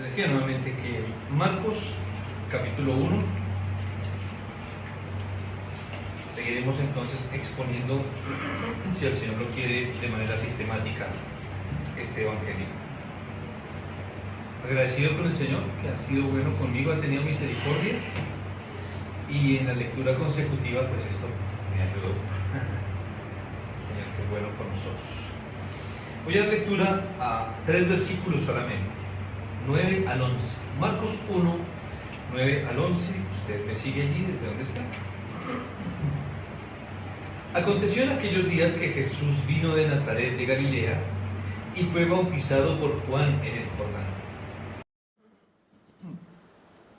Les decía nuevamente que Marcos capítulo 1, seguiremos entonces exponiendo, si el Señor lo quiere, de manera sistemática este evangelio. Agradecido con el Señor, que ha sido bueno conmigo, ha tenido misericordia, y en la lectura consecutiva pues esto me ayudó. Señor, que es bueno con nosotros. Voy a dar lectura a 3 versículos solamente, 9 al 11. Marcos 1, 9 al 11. Usted me sigue allí desde donde está. Aconteció en aquellos días que Jesús vino de Nazaret de Galilea y fue bautizado por Juan en el Jordán.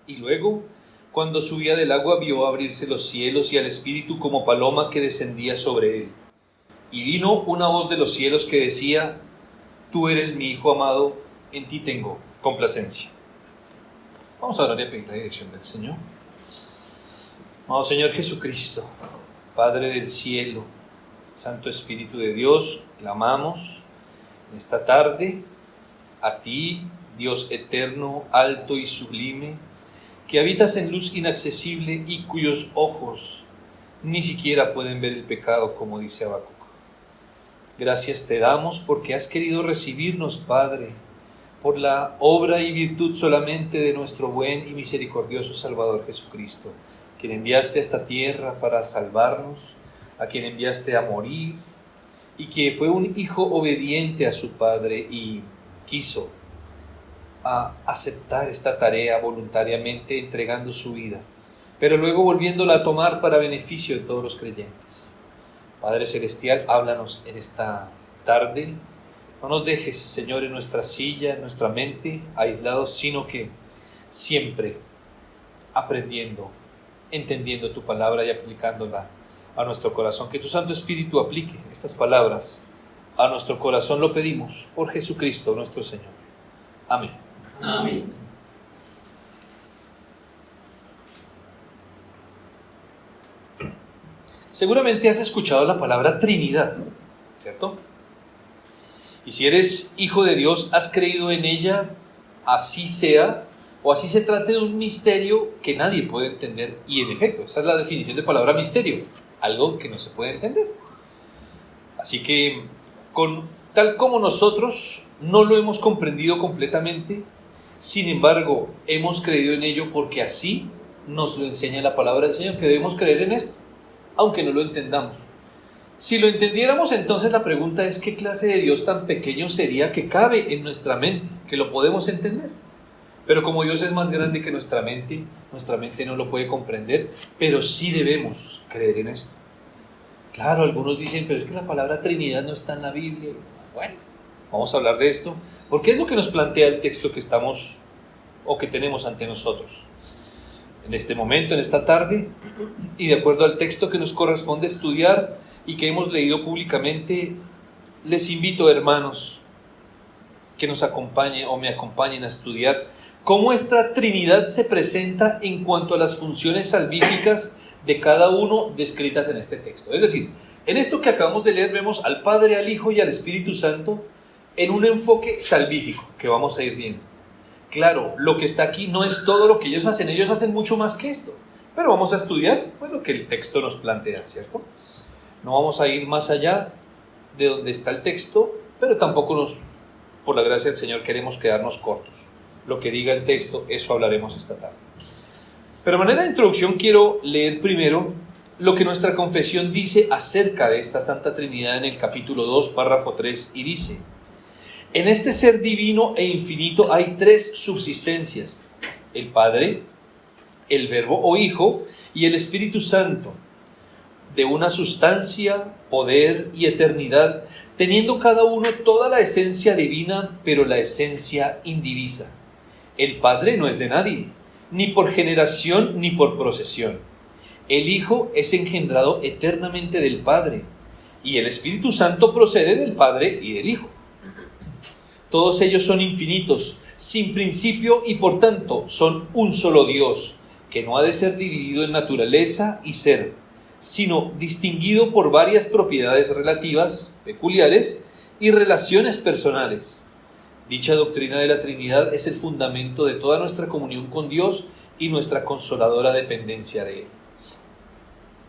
Y luego, cuando subía del agua, vio abrirse los cielos y al Espíritu como paloma que descendía sobre él. Y vino una voz de los cielos que decía: Tú eres mi Hijo amado, en ti tengo complacencia. Vamos a orar y a pedir la dirección del Señor. Amado Señor Jesucristo, Padre del cielo, Santo Espíritu de Dios, clamamos en esta tarde a ti, Dios eterno, alto y sublime, que habitas en luz inaccesible y cuyos ojos ni siquiera pueden ver el pecado, como dice Habacuc. Gracias te damos porque has querido recibirnos, Padre, por la obra y virtud solamente de nuestro buen y misericordioso Salvador Jesucristo, quien enviaste a esta tierra para salvarnos, a quien enviaste a morir, y que fue un hijo obediente a su Padre y quiso aceptar esta tarea voluntariamente, entregando su vida, pero luego volviéndola a tomar para beneficio de todos los creyentes. Padre Celestial, háblanos en esta tarde. No nos dejes, Señor, en nuestra silla, en nuestra mente, aislados, sino que siempre aprendiendo, entendiendo tu palabra y aplicándola a nuestro corazón. Que tu Santo Espíritu aplique estas palabras a nuestro corazón, lo pedimos por Jesucristo nuestro Señor. Amén. Amén. Seguramente has escuchado la palabra Trinidad, ¿cierto? Y si eres hijo de Dios, has creído en ella, así sea, o así se trate de un misterio que nadie puede entender. Y en efecto, esa es la definición de palabra misterio, algo que no se puede entender. Así que, tal como nosotros no lo hemos comprendido completamente, sin embargo, hemos creído en ello porque así nos lo enseña la palabra del Señor, que debemos creer en esto, aunque no lo entendamos. Si lo entendiéramos, entonces la pregunta es: ¿qué clase de Dios tan pequeño sería que cabe en nuestra mente, que lo podemos entender? Pero como Dios es más grande que nuestra mente no lo puede comprender, pero sí debemos creer en esto. Claro, algunos dicen: pero es que la palabra Trinidad no está en la Biblia. Bueno, vamos a hablar de esto, porque es lo que nos plantea el texto que tenemos ante nosotros en este momento, en esta tarde, y de acuerdo al texto que nos corresponde estudiar y que hemos leído públicamente, les invito, hermanos, que nos acompañen o me acompañen a estudiar cómo esta Trinidad se presenta en cuanto a las funciones salvíficas de cada uno descritas en este texto. Es decir, en esto que acabamos de leer vemos al Padre, al Hijo y al Espíritu Santo en un enfoque salvífico que vamos a ir viendo. Claro, lo que está aquí no es todo lo que ellos hacen mucho más que esto, pero vamos a estudiar pues lo que el texto nos plantea, ¿cierto? No vamos a ir más allá de donde está el texto, pero tampoco por la gracia del Señor, queremos quedarnos cortos. Lo que diga el texto, eso hablaremos esta tarde. Pero de manera de introducción quiero leer primero lo que nuestra confesión dice acerca de esta Santa Trinidad en el capítulo 2, párrafo 3, y dice: en este ser divino e infinito hay 3 subsistencias: el Padre, el Verbo o Hijo y el Espíritu Santo, de una sustancia, poder y eternidad, teniendo cada uno toda la esencia divina, pero la esencia indivisa. El Padre no es de nadie, ni por generación ni por procesión. El Hijo es engendrado eternamente del Padre, y el Espíritu Santo procede del Padre y del Hijo. Todos ellos son infinitos, sin principio, y por tanto son un solo Dios, que no ha de ser dividido en naturaleza y ser, sino distinguido por varias propiedades relativas, peculiares, y relaciones personales. Dicha doctrina de la Trinidad es el fundamento de toda nuestra comunión con Dios y nuestra consoladora dependencia de Él.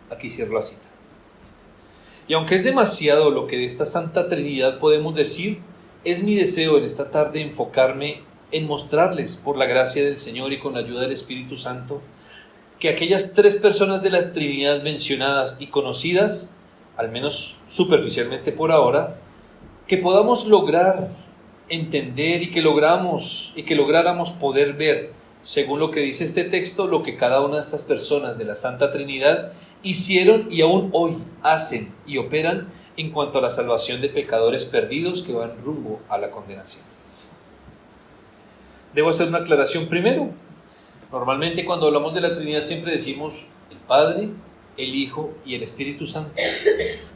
Aquí cierro la cita. Y aunque es demasiado lo que de esta Santa Trinidad podemos decir, es mi deseo en esta tarde enfocarme en mostrarles, por la gracia del Señor y con la ayuda del Espíritu Santo, que aquellas tres personas de la Trinidad mencionadas y conocidas, al menos superficialmente por ahora, que podamos lograr entender y que lográramos poder ver, según lo que dice este texto, lo que cada una de estas personas de la Santa Trinidad hicieron y aún hoy hacen y operan en cuanto a la salvación de pecadores perdidos que van rumbo a la condenación. Debo hacer una aclaración primero. Normalmente cuando hablamos de la Trinidad siempre decimos el Padre, el Hijo y el Espíritu Santo.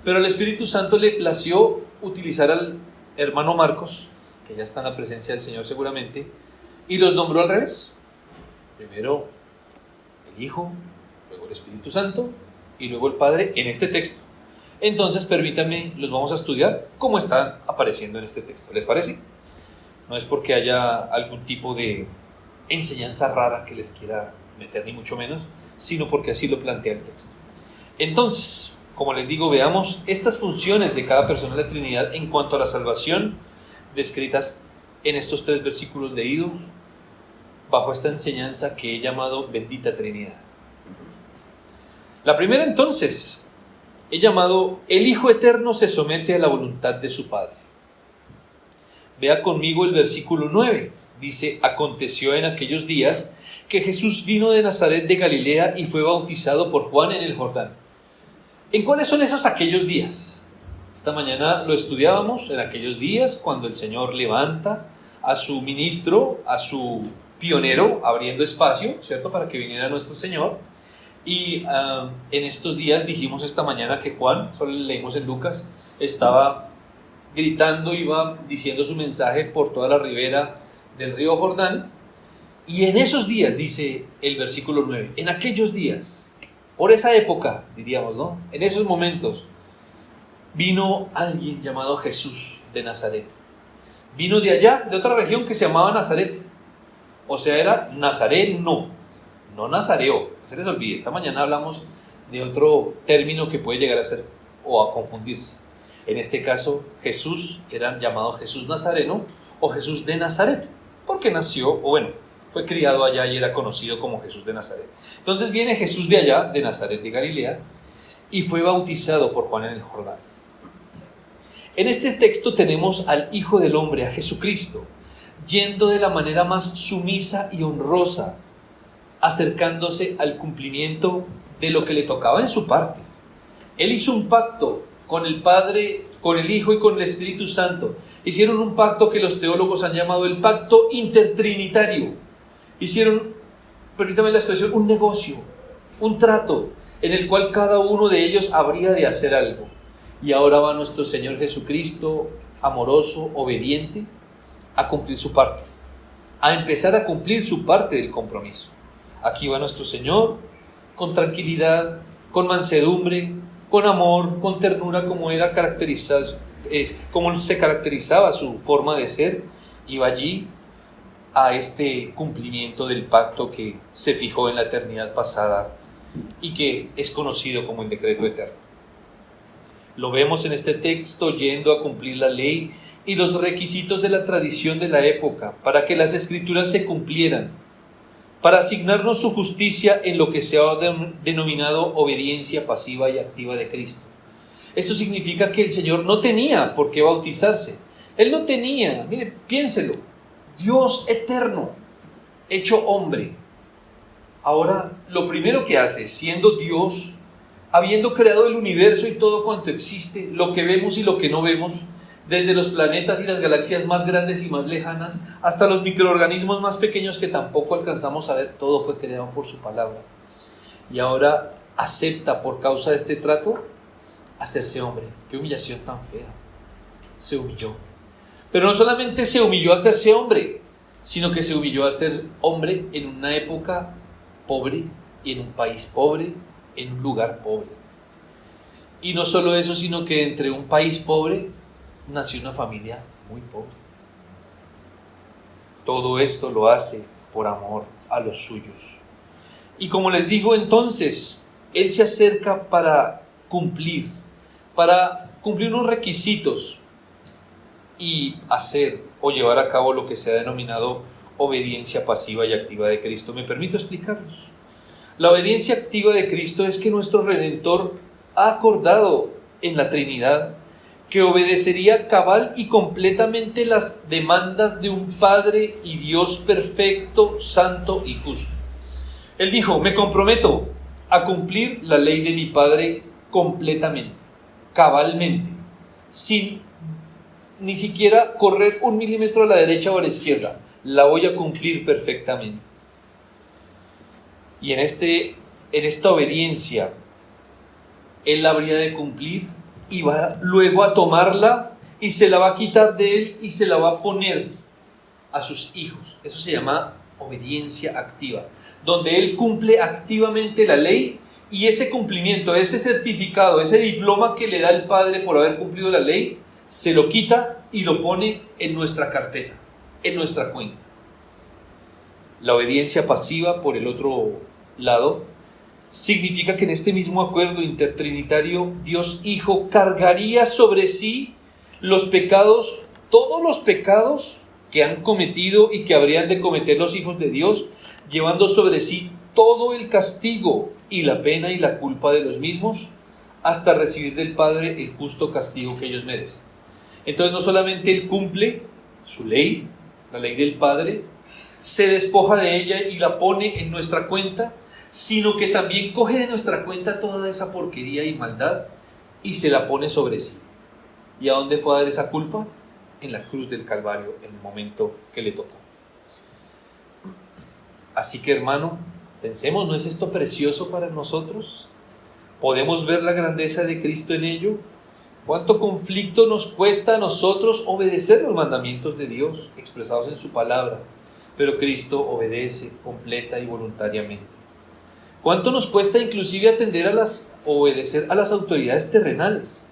Pero al Espíritu Santo le plació utilizar al hermano Marcos, que ya está en la presencia del Señor seguramente, y los nombró al revés. Primero el Hijo, luego el Espíritu Santo y luego el Padre en este texto. Entonces permítanme, los vamos a estudiar como están apareciendo en este texto. ¿Les parece? No es porque haya algún tipo de enseñanza rara que les quiera meter, ni mucho menos, sino porque así lo plantea el texto. Entonces, como les digo, veamos estas funciones de cada persona de la Trinidad en cuanto a la salvación, descritas en estos 3 versículos leídos, bajo esta enseñanza que he llamado bendita Trinidad. La primera, entonces, he llamado: el Hijo Eterno se somete a la voluntad de su Padre. Vea conmigo el versículo 9. Dice: aconteció en aquellos días que Jesús vino de Nazaret de Galilea y fue bautizado por Juan en el Jordán. ¿En cuáles son esos aquellos días? Esta mañana lo estudiábamos, en aquellos días cuando el Señor levanta a su ministro, a su pionero, abriendo espacio, ¿cierto?, para que viniera nuestro Señor. Y en estos días dijimos esta mañana que Juan, solo leímos en Lucas, estaba gritando, iba diciendo su mensaje por toda la ribera del río Jordán. Y en esos días, dice el versículo 9, en aquellos días, por esa época, diríamos, ¿no?, en esos momentos, vino alguien llamado Jesús de Nazaret. Vino de allá, de otra región que se llamaba Nazaret. O sea, era Nazareno, no Nazareo. No se les olvide, esta mañana hablamos de otro término que puede llegar a ser o a confundirse. En este caso, Jesús era llamado Jesús Nazareno o Jesús de Nazaret, porque nació, o bueno, fue criado allá y era conocido como Jesús de Nazaret. Entonces viene Jesús de allá, de Nazaret de Galilea, y fue bautizado por Juan en el Jordán. En este texto tenemos al Hijo del Hombre, a Jesucristo, yendo de la manera más sumisa y honrosa, acercándose al cumplimiento de lo que le tocaba en su parte. Él hizo un pacto con el Padre, con el Hijo y con el Espíritu Santo. Hicieron un pacto que los teólogos han llamado el pacto intertrinitario. Hicieron, permítame la expresión, un negocio, un trato, en el cual cada uno de ellos habría de hacer algo. Y ahora va nuestro Señor Jesucristo, amoroso, obediente, a cumplir su parte, a empezar a cumplir su parte del compromiso. Aquí va nuestro Señor, con tranquilidad, con mansedumbre, con amor, con ternura, como se caracterizaba su forma de ser, y va allí a este cumplimiento del pacto que se fijó en la eternidad pasada y que es conocido como el decreto eterno. Lo vemos en este texto yendo a cumplir la ley y los requisitos de la tradición de la época para que las escrituras se cumplieran, para asignarnos su justicia en lo que se ha denominado obediencia pasiva y activa de Cristo. Esto significa que el Señor no tenía por qué bautizarse. Él no tenía, mire, piénselo, Dios eterno, hecho hombre. Ahora, lo primero que hace, siendo Dios, habiendo creado el universo y todo cuanto existe, lo que vemos y lo que no vemos, desde los planetas y las galaxias más grandes y más lejanas, hasta los microorganismos más pequeños que tampoco alcanzamos a ver, todo fue creado por su palabra. Y ahora acepta, por causa de este trato, hacerse hombre. Qué humillación tan fea. Se humilló. Pero no solamente se humilló a hacerse hombre, sino que se humilló a ser hombre en una época pobre y en un país pobre, en un lugar pobre. Y no solo eso, sino que entre un país pobre nació una familia muy pobre. Todo esto lo hace por amor a los suyos. Y como les digo, entonces, Él se acerca para cumplir unos requisitos y hacer o llevar a cabo lo que se ha denominado obediencia pasiva y activa de Cristo. ¿Me permito explicarlos? La obediencia activa de Cristo es que nuestro Redentor ha acordado en la Trinidad que obedecería cabal y completamente las demandas de un Padre y Dios perfecto, santo y justo. Él dijo: me comprometo a cumplir la ley de mi Padre completamente, cabalmente, sin ni siquiera correr 1 milímetro a la derecha o a la izquierda. La voy a cumplir perfectamente. Y en esta obediencia, Él la habría de cumplir y va luego a tomarla y se la va a quitar de Él y se la va a poner a sus hijos. Eso se llama obediencia activa, donde Él cumple activamente la ley, y ese cumplimiento, ese certificado, ese diploma que le da el Padre por haber cumplido la ley, se lo quita y lo pone en nuestra carpeta, en nuestra cuenta. La obediencia pasiva, por el otro lado, significa que en este mismo acuerdo intertrinitario, Dios Hijo cargaría sobre sí los pecados, todos los pecados que han cometido y que habrían de cometer los hijos de Dios, llevando sobre sí todo el castigo y la pena y la culpa de los mismos, hasta recibir del Padre el justo castigo que ellos merecen. Entonces no solamente Él cumple su ley, la ley del Padre, se despoja de ella y la pone en nuestra cuenta, sino que también coge de nuestra cuenta toda esa porquería y maldad y se la pone sobre sí. ¿Y a dónde fue a dar esa culpa? En la cruz del Calvario, en el momento que le tocó. Así que, hermano, pensemos, ¿no es esto precioso para nosotros? ¿Podemos ver la grandeza de Cristo en ello? ¿Cuánto conflicto nos cuesta a nosotros obedecer los mandamientos de Dios expresados en su palabra? Pero Cristo obedece completa y voluntariamente. ¿Cuánto nos cuesta inclusive obedecer a las autoridades terrenales?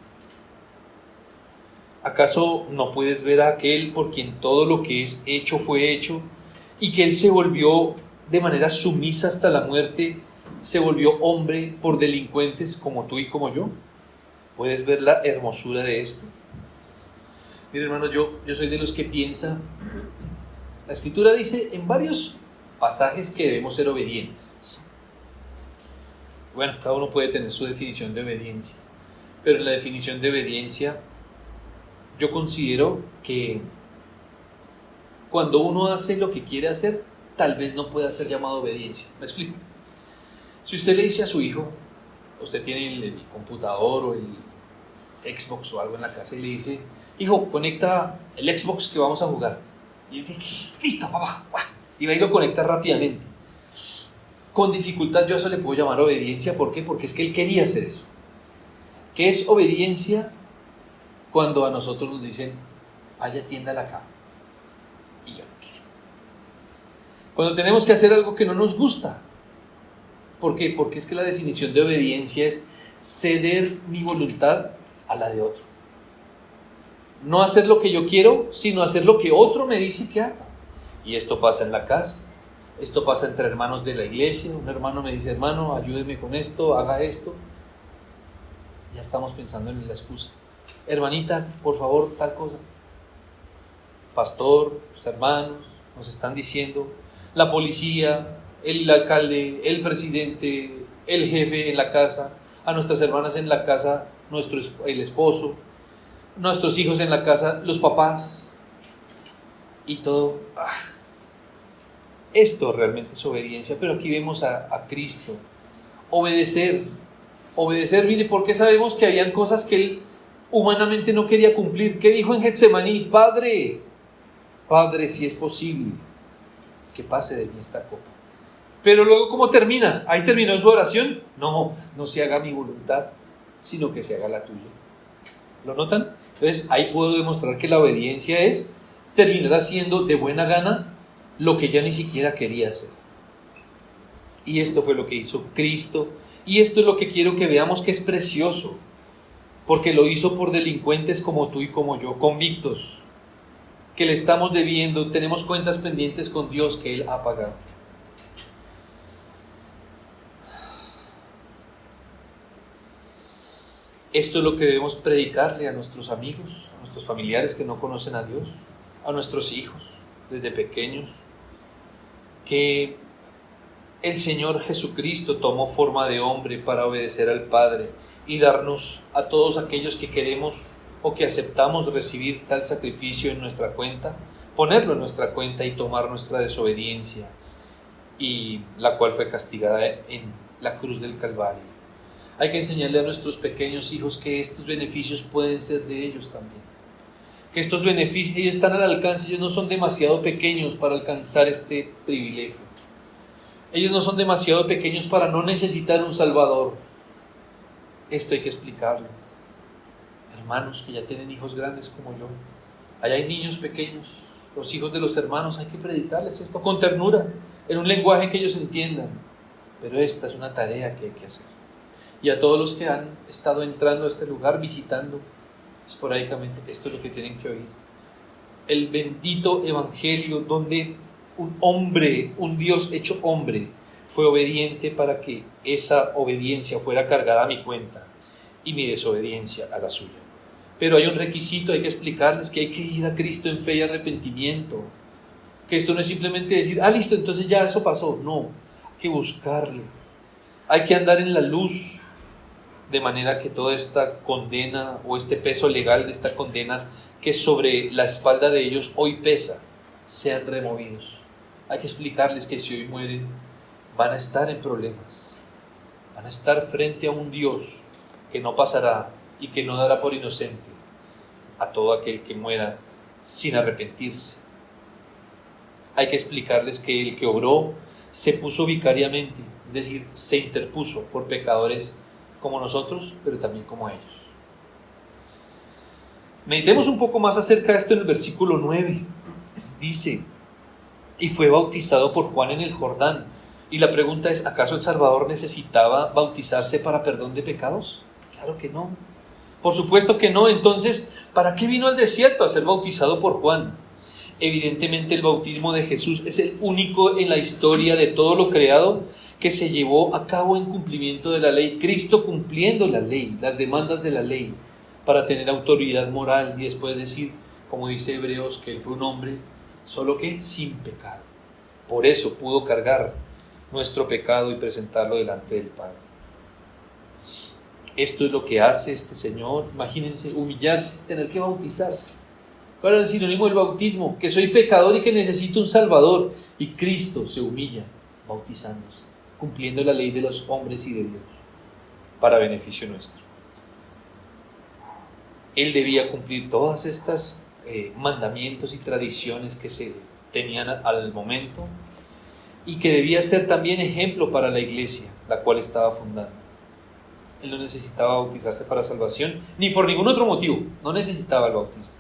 ¿Acaso no puedes ver a aquel por quien todo lo que es hecho fue hecho, y que Él se volvió de manera sumisa hasta la muerte, se volvió hombre por delincuentes como tú y como yo? ¿Puedes ver la hermosura de esto? Mira, hermano, yo soy de los que piensa, la Escritura dice en varios pasajes que debemos ser obedientes. Bueno, cada uno puede tener su definición de obediencia, pero en la definición de obediencia yo considero que cuando uno hace lo que quiere hacer, tal vez no pueda ser llamado obediencia. ¿Me explico? Si usted le dice a su hijo, usted tiene el computador o el Xbox o algo en la casa y le dice: hijo, conecta el Xbox que vamos a jugar. Y él dice: listo, papá. Y va y lo conecta rápidamente. Con dificultad yo a eso le puedo llamar obediencia. ¿Por qué? Porque es que él quería hacer eso. ¿Qué es obediencia? Cuando a nosotros nos dicen: vaya, atienda la cama. Y yo no quiero. Cuando tenemos que hacer algo que no nos gusta. ¿Por qué? Porque es que la definición de obediencia es ceder mi voluntad a la de otro. No hacer lo que yo quiero, sino hacer lo que otro me dice que haga. Y esto pasa en la casa, esto pasa entre hermanos de la iglesia. Un hermano me dice: hermano, ayúdeme con esto, haga esto. Ya estamos pensando en la excusa. Hermanita, por favor, tal cosa. Pastor, los hermanos nos están diciendo, la policía, el alcalde, el presidente, el jefe en la casa, a nuestras hermanas en la casa, el esposo, nuestros hijos en la casa, los papás y todo. Esto realmente es obediencia, pero aquí vemos a Cristo obedecer, mire, porque sabemos que habían cosas que Él humanamente no quería cumplir. ¿Qué dijo en Getsemaní? Padre, si es posible, que pase de mí esta copa. Pero luego, ¿cómo termina? Ahí terminó su oración. No se haga mi voluntad, sino que se haga la tuya. ¿Lo notan? Entonces ahí puedo demostrar que la obediencia es terminar haciendo de buena gana lo que ya ni siquiera quería hacer. Y esto fue lo que hizo Cristo, y esto es lo que quiero que veamos, que es precioso, porque lo hizo por delincuentes como tú y como yo, convictos, que le estamos debiendo, tenemos cuentas pendientes con Dios que Él ha pagado. Esto es lo que debemos predicarle a nuestros amigos, a nuestros familiares que no conocen a Dios, a nuestros hijos desde pequeños, que el Señor Jesucristo tomó forma de hombre para obedecer al Padre y darnos a todos aquellos que queremos o que aceptamos recibir tal sacrificio en nuestra cuenta, ponerlo en nuestra cuenta y tomar nuestra desobediencia, y la cual fue castigada en la cruz del Calvario. Hay que enseñarle a nuestros pequeños hijos que estos beneficios pueden ser de ellos también, que estos beneficios, ellos están al alcance, ellos no son demasiado pequeños para alcanzar este privilegio. Ellos no son demasiado pequeños para no necesitar un Salvador. Esto hay que explicarlo. Hermanos que ya tienen hijos grandes como yo, allá hay niños pequeños, los hijos de los hermanos, hay que predicarles esto con ternura, en un lenguaje que ellos entiendan. Pero esta es una tarea que hay que hacer. Y a todos los que han estado entrando a este lugar, visitando esporádicamente, esto es lo que tienen que oír. El bendito evangelio donde un hombre, un Dios hecho hombre, fue obediente para que esa obediencia fuera cargada a mi cuenta y mi desobediencia a la suya. Pero hay un requisito, hay que explicarles que hay que ir a Cristo en fe y arrepentimiento, que esto no es simplemente decir, listo, entonces ya eso pasó. No, hay que buscarle, hay que andar en la luz, de manera que toda esta condena o este peso legal de esta condena que sobre la espalda de ellos hoy pesa, sean removidos. Hay que explicarles que si hoy mueren, van a estar en problemas, van a estar frente a un Dios que no pasará y que no dará por inocente a todo aquel que muera sin arrepentirse. Hay que explicarles que el que obró se puso vicariamente, es decir, se interpuso por pecadores como nosotros, pero también como ellos. Meditemos un poco más acerca de esto en el versículo 9. Dice, y fue bautizado por Juan en el Jordán. Y la pregunta es, ¿acaso el Salvador necesitaba bautizarse para perdón de pecados? Claro que no. Por supuesto que no. Entonces, ¿para qué vino al desierto a ser bautizado por Juan? Evidentemente el bautismo de Jesús es el único en la historia de todo lo creado que se llevó a cabo en cumplimiento de la ley. Cristo cumpliendo la ley, las demandas de la ley, para tener autoridad moral y después decir, como dice Hebreos, que él fue un hombre, solo que sin pecado. Por eso pudo cargar nuestro pecado y presentarlo delante del Padre. Esto es lo que hace este Señor. Imagínense, humillarse, tener que bautizarse. ¿Cuál es el sinónimo del bautismo? Que soy pecador y que necesito un Salvador. Y Cristo se humilla bautizándose, cumpliendo la ley de los hombres y de Dios, para beneficio nuestro. Él debía cumplir todas estas mandamientos y tradiciones que se tenían al momento, y que debía ser también ejemplo para la iglesia, la cual estaba fundando. Él no necesitaba bautizarse para salvación, ni por ningún otro motivo, no necesitaba el bautismo,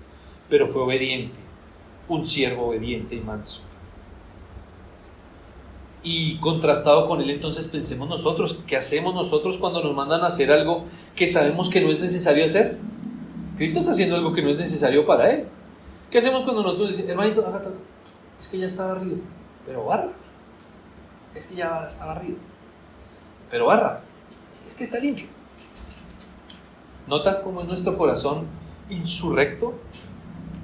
pero fue obediente, un siervo obediente y manso. Y contrastado con él, entonces pensemos nosotros, ¿qué hacemos nosotros cuando nos mandan a hacer algo que sabemos que no es necesario hacer? Cristo está haciendo algo que no es necesario para él. ¿Qué hacemos cuando nosotros decimos, hermanito, haga todo? Es que ya está barrido, pero barra. Es que ya está barrido, pero barra. Es que está limpio. ¿Nota cómo es nuestro corazón insurrecto?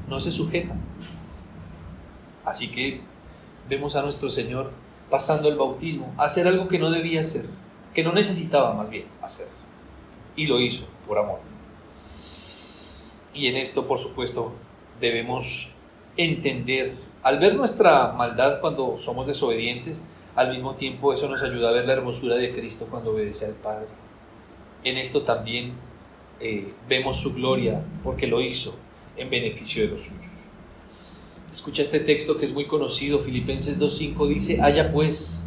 No se sujeta. Así que vemos a nuestro Señor pasando el bautismo, a hacer algo que no debía hacer, que no necesitaba más bien hacer, y lo hizo por amor. Y en esto, por supuesto, debemos entender, al ver nuestra maldad cuando somos desobedientes, al mismo tiempo eso nos ayuda a ver la hermosura de Cristo cuando obedece al Padre. En esto también vemos su gloria, porque lo hizo en beneficio de los suyos. Escucha este texto que es muy conocido, Filipenses 2:5 dice, haya pues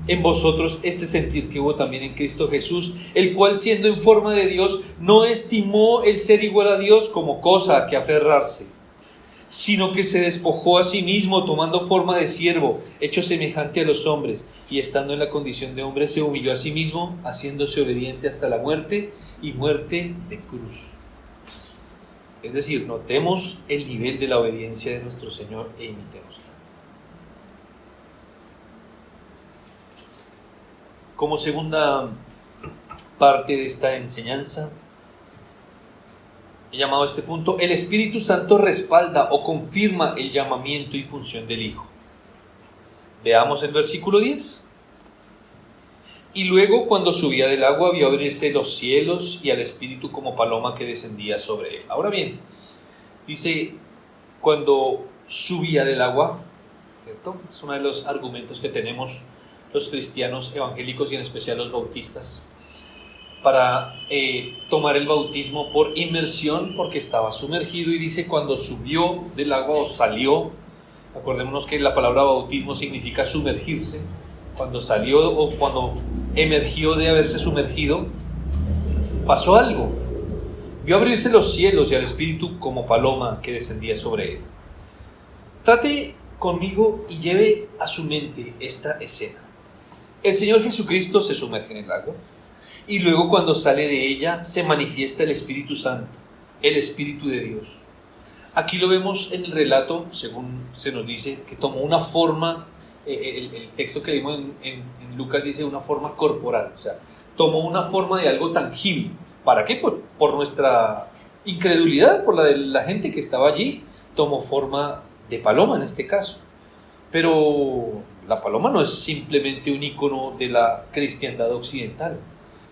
en vosotros este sentir que hubo también en Cristo Jesús, el cual siendo en forma de Dios, no estimó el ser igual a Dios como cosa a que aferrarse, sino que se despojó a sí mismo, tomando forma de siervo, hecho semejante a los hombres, y estando en la condición de hombre se humilló a sí mismo, haciéndose obediente hasta la muerte, y muerte de cruz. Es decir, notemos el nivel de la obediencia de nuestro Señor e imitémosla. Como segunda parte de esta enseñanza, he llamado a este punto: el Espíritu Santo respalda o confirma el llamamiento y función del Hijo. Veamos el versículo 10. Y luego, cuando subía del agua, vio abrirse los cielos y al Espíritu como paloma que descendía sobre él. Ahora bien, dice, cuando subía del agua, ¿cierto? Es uno de los argumentos que tenemos los cristianos evangélicos y en especial los bautistas para tomar el bautismo por inmersión, porque estaba sumergido, y dice cuando subió del agua o salió. Acordémonos que la palabra bautismo significa sumergirse. Cuando salió o cuando emergió de haberse sumergido, pasó algo. Vio abrirse los cielos y al Espíritu como paloma que descendía sobre él. Trate conmigo y lleve a su mente esta escena. El Señor Jesucristo se sumerge en el agua y luego cuando sale de ella se manifiesta el Espíritu Santo, el Espíritu de Dios. Aquí lo vemos en el relato, según se nos dice, que tomó una forma, el texto que leímos en Lucas dice una forma corporal, o sea, tomó una forma de algo tangible. ¿Para qué? Por nuestra incredulidad, por la de la gente que estaba allí, tomó forma de paloma en este caso. Pero la paloma no es simplemente un icono de la cristiandad occidental,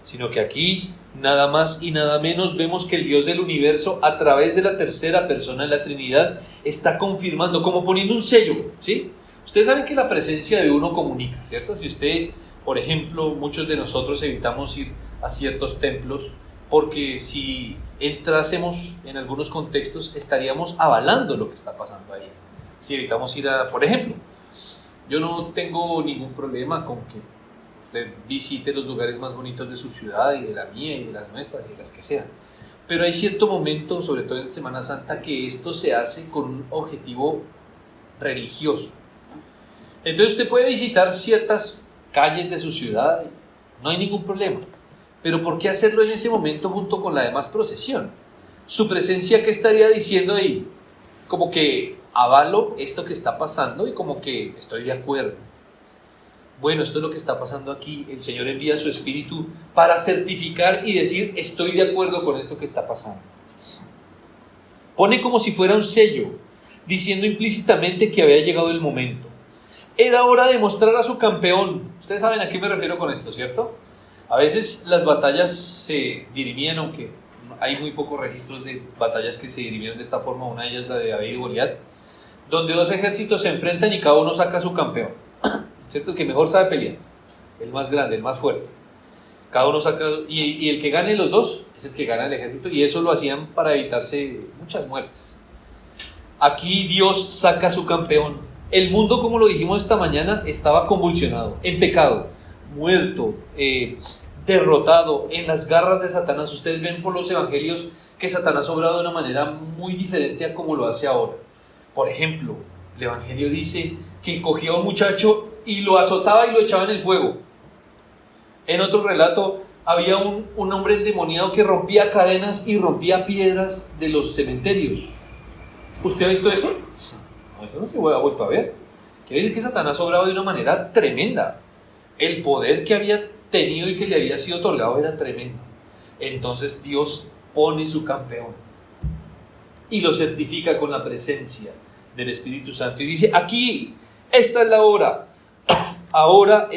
sino que aquí nada más y nada menos vemos que el Dios del universo, a través de la tercera persona de la Trinidad, está confirmando, como poniendo un sello, ¿sí? Ustedes saben que la presencia de uno comunica, ¿cierto? Si usted, por ejemplo, muchos de nosotros evitamos ir a ciertos templos porque si entrásemos en algunos contextos estaríamos avalando lo que está pasando ahí. Si evitamos ir a, por ejemplo, yo no tengo ningún problema con que usted visite los lugares más bonitos de su ciudad y de la mía y de las nuestras y de las que sean. Pero hay cierto momento, sobre todo en Semana Santa, que esto se hace con un objetivo religioso. Entonces usted puede visitar ciertas calles de su ciudad, no hay ningún problema. Pero ¿por qué hacerlo en ese momento junto con la demás procesión? Su presencia, ¿qué estaría diciendo ahí? Como que avalo esto que está pasando y como que estoy de acuerdo. Bueno, esto es lo que está pasando aquí. El Señor envía su Espíritu para certificar y decir, estoy de acuerdo con esto que está pasando. Pone como si fuera un sello, diciendo implícitamente que había llegado el momento. Era hora de mostrar a su campeón. Ustedes saben a qué me refiero con esto, ¿cierto? A veces las batallas se dirimían, aunque hay muy pocos registros de batallas que se dirimieron de esta forma. Una de ellas es la de David y Goliat, donde dos ejércitos se enfrentan y cada uno saca a su campeón, ¿cierto? El que mejor sabe pelear, el más grande, el más fuerte. Cada uno saca, y el que gane los dos es el que gana el ejército, y eso lo hacían para evitarse muchas muertes. Aquí Dios saca a su campeón. El mundo, como lo dijimos esta mañana, estaba convulsionado, en pecado, muerto, derrotado, en las garras de Satanás. Ustedes ven por los evangelios que Satanás obraba de una manera muy diferente a como lo hace ahora. Por ejemplo, el evangelio dice que cogía a un muchacho y lo azotaba y lo echaba en el fuego. En otro relato había un hombre endemoniado que rompía cadenas y rompía piedras de los cementerios. ¿Usted ha visto eso? No, eso no se ha vuelto a ver. Quiere decir que Satanás obraba de una manera tremenda. El poder que había tenido y que le había sido otorgado era tremendo. Entonces Dios pone su campeón y lo certifica con la presencia del Espíritu Santo y dice, aquí, esta es la hora. Ahora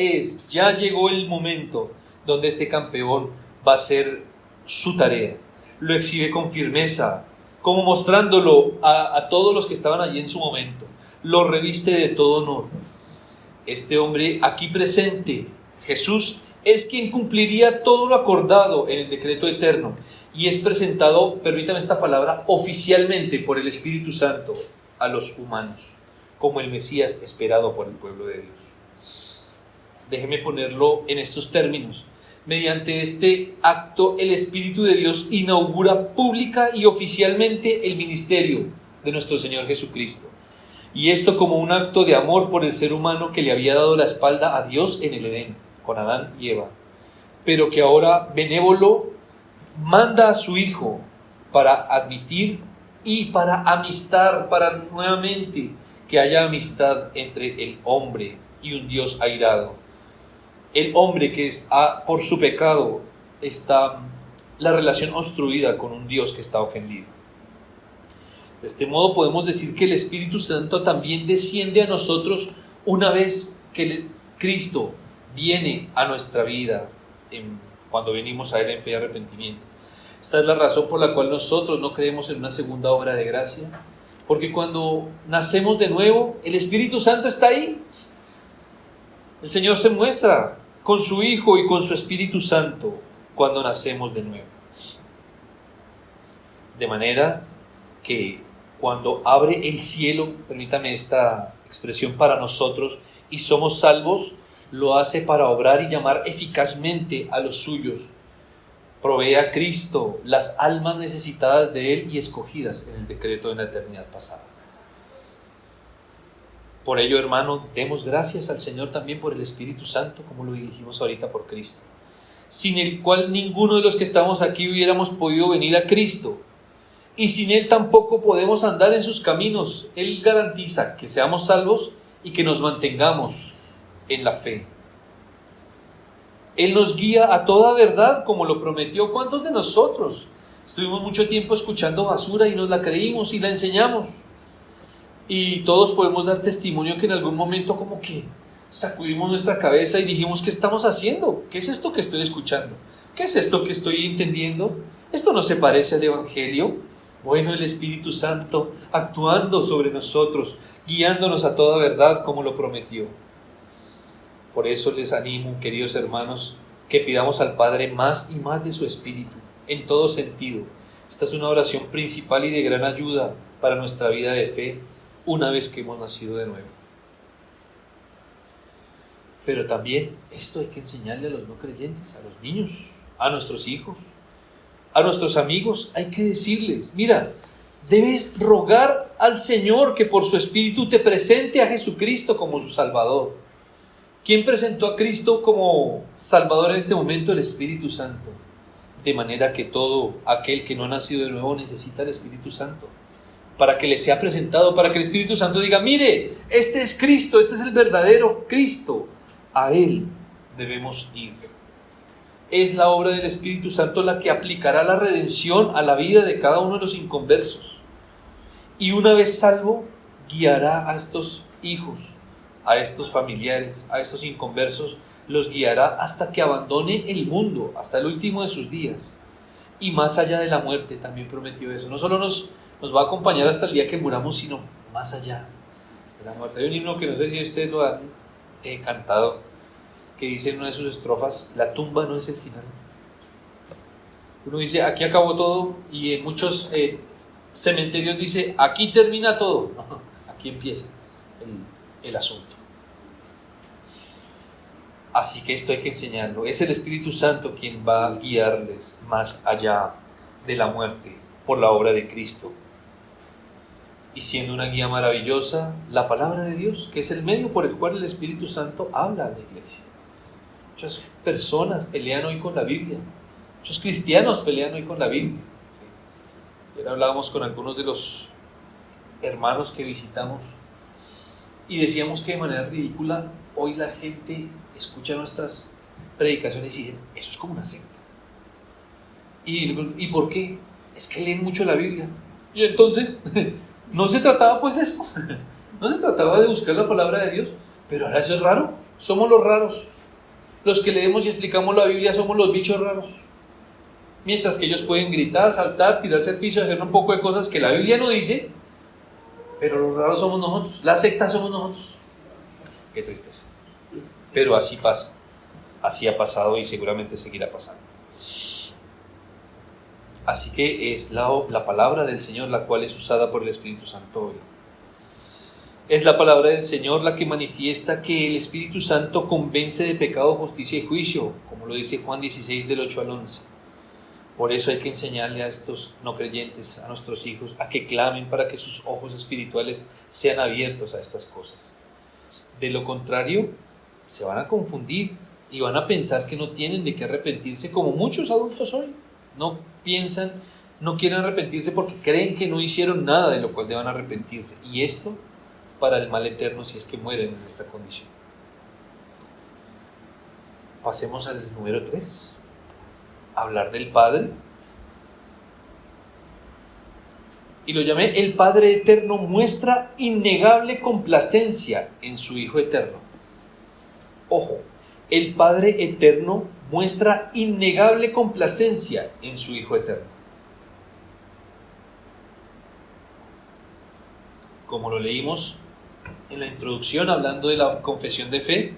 ya llegó el momento donde este campeón va a hacer su tarea. Lo exhibe con firmeza, como mostrándolo a todos los que estaban allí en su momento. Lo reviste de todo honor. Este hombre aquí presente, Jesús, es quien cumpliría todo lo acordado en el decreto eterno y es presentado, permítame esta palabra, oficialmente por el Espíritu Santo a los humanos, como el Mesías esperado por el pueblo de Dios. Déjeme ponerlo en estos términos. Mediante este acto, el Espíritu de Dios inaugura pública y oficialmente el ministerio de nuestro Señor Jesucristo. Y esto como un acto de amor por el ser humano que le había dado la espalda a Dios en el Edén, con Adán y Eva, pero que ahora benévolo manda a su Hijo para admitir y para amistar, para nuevamente que haya amistad entre el hombre y un Dios airado. El hombre que por su pecado está la relación obstruida con un Dios que está ofendido. De este modo podemos decir que el Espíritu Santo también desciende a nosotros una vez que Cristo viene a nuestra vida, cuando venimos a Él en fe y arrepentimiento. Esta es la razón por la cual nosotros no creemos en una segunda obra de gracia, porque cuando nacemos de nuevo, el Espíritu Santo está ahí. El Señor se muestra con su Hijo y con su Espíritu Santo cuando nacemos de nuevo. De manera que cuando abre el cielo, permítame esta expresión, para nosotros, y somos salvos, lo hace para obrar y llamar eficazmente a los suyos. Provee a Cristo las almas necesitadas de Él y escogidas en el decreto de la eternidad pasada. Por ello, hermano, demos gracias al Señor también por el Espíritu Santo, como lo dijimos ahorita, por Cristo, sin el cual ninguno de los que estamos aquí hubiéramos podido venir a Cristo, y sin Él tampoco podemos andar en sus caminos. Él garantiza que seamos salvos y que nos mantengamos en la fe. Él nos guía a toda verdad como lo prometió. ¿Cuántos de nosotros estuvimos mucho tiempo escuchando basura y nos la creímos y la enseñamos? Y todos podemos dar testimonio que en algún momento como que sacudimos nuestra cabeza y dijimos: ¿qué estamos haciendo? ¿Qué es esto que estoy escuchando? ¿Qué es esto que estoy entendiendo? ¿Esto no se parece al Evangelio? Bueno, el Espíritu Santo actuando sobre nosotros, guiándonos a toda verdad como lo prometió. Por eso les animo, queridos hermanos, que pidamos al Padre más y más de su Espíritu, en todo sentido. Esta es una oración principal y de gran ayuda para nuestra vida de fe, una vez que hemos nacido de nuevo. Pero también esto hay que enseñarle a los no creyentes, a los niños, a nuestros hijos, a nuestros amigos. Hay que decirles: mira, debes rogar al Señor que por su Espíritu te presente a Jesucristo como su Salvador. ¿Quién presentó a Cristo como Salvador en este momento? El Espíritu Santo. De manera que todo aquel que no ha nacido de nuevo necesita el Espíritu Santo, para que le sea presentado, para que el Espíritu Santo diga: mire, este es Cristo, este es el verdadero Cristo. A Él debemos ir. Es la obra del Espíritu Santo la que aplicará la redención a la vida de cada uno de los inconversos. Y una vez salvo, guiará a estos hijos, a estos familiares, a estos inconversos, los guiará hasta que abandone el mundo, hasta el último de sus días. Y más allá de la muerte, también prometió eso. No solo nos va a acompañar hasta el día que muramos, sino más allá de la muerte. Hay un himno que no sé si ustedes lo han cantado, que dice en una de sus estrofas: la tumba no es el final. Uno dice: aquí acabó todo, y en muchos cementerios dice: aquí termina todo. No, aquí empieza el asunto. Así que esto hay que enseñarlo. Es el Espíritu Santo quien va a guiarles más allá de la muerte por la obra de Cristo. Y siendo una guía maravillosa, la palabra de Dios, que es el medio por el cual el Espíritu Santo habla a la iglesia. Muchas personas pelean hoy con la Biblia. Muchos cristianos pelean hoy con la Biblia. ¿Sí? Ayer hablábamos con algunos de los hermanos que visitamos y decíamos que de manera ridícula hoy la gente escucha nuestras predicaciones y dicen: eso es como una secta. ¿Y por qué? Es que leen mucho la Biblia. Y entonces no se trataba pues de eso. No se trataba de buscar la palabra de Dios. Pero ahora eso es raro. Somos los raros. Los que leemos y explicamos la Biblia somos los bichos raros. Mientras que ellos pueden gritar, saltar, tirarse al piso y hacer un poco de cosas que la Biblia no dice. Pero los raros somos nosotros. La secta somos nosotros. Qué tristeza. Pero así pasa. Así ha pasado y seguramente seguirá pasando. Así que es la palabra del Señor la cual es usada por el Espíritu Santo hoy. Es la palabra del Señor la que manifiesta que el Espíritu Santo convence de pecado, justicia y juicio, como lo dice Juan 16 del 8 al 11. Por eso hay que enseñarle a estos no creyentes, a nuestros hijos, a que clamen para que sus ojos espirituales sean abiertos a estas cosas. De lo contrario, se van a confundir y van a pensar que no tienen de qué arrepentirse, como muchos adultos hoy. No piensan no quieren arrepentirse porque creen que no hicieron nada de lo cual deban arrepentirse. Y esto para el mal eterno si es que mueren en esta condición. Pasemos al número 3. Hablar del Padre. Y lo llamé: el Padre eterno muestra innegable complacencia en su Hijo eterno. Ojo, el Padre eterno muestra innegable complacencia en su Hijo eterno. Como lo leímos en la introducción, hablando de la confesión de fe,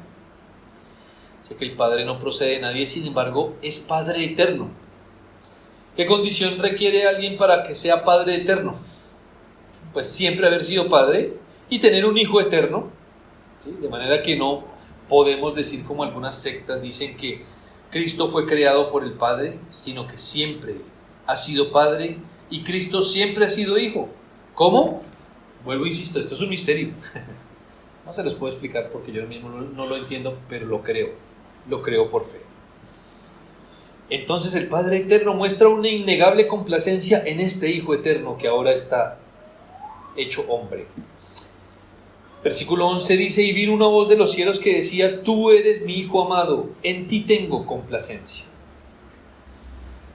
sé que el Padre no procede de nadie, sin embargo, es Padre eterno. ¿Qué condición requiere alguien para que sea Padre eterno? Pues siempre haber sido Padre y tener un Hijo eterno, ¿sí? De manera que no podemos decir, como algunas sectas dicen, que Cristo fue creado por el Padre, sino que siempre ha sido Padre y Cristo siempre ha sido Hijo. ¿Cómo? Vuelvo, insisto, esto es un misterio. No se los puedo explicar porque yo mismo no lo entiendo, pero lo creo por fe. Entonces el Padre eterno muestra una innegable complacencia en este Hijo eterno que ahora está hecho hombre. Versículo 11 dice: y vino una voz de los cielos que decía: tú eres mi Hijo amado, en ti tengo complacencia.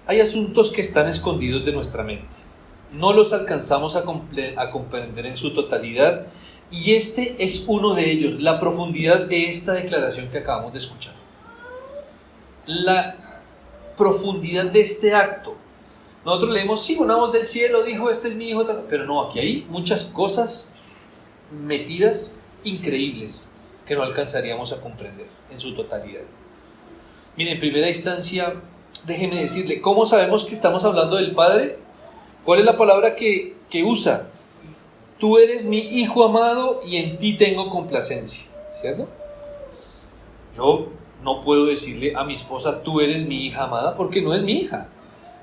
Hay asuntos que están escondidos de nuestra mente. No los alcanzamos a comprender en su totalidad, y este es uno de ellos, la profundidad de esta declaración que acabamos de escuchar. La profundidad de este acto. Nosotros leemos: sí, una voz del cielo dijo: este es mi Hijo, pero no, aquí hay muchas cosas metidas increíbles que no alcanzaríamos a comprender en su totalidad. Miren, en primera instancia, déjenme decirle, ¿cómo sabemos que estamos hablando del Padre? ¿Cuál es la palabra que usa? Tú eres mi Hijo amado y en ti tengo complacencia, ¿cierto? Yo no puedo decirle a mi esposa: tú eres mi hija amada, porque no es mi hija.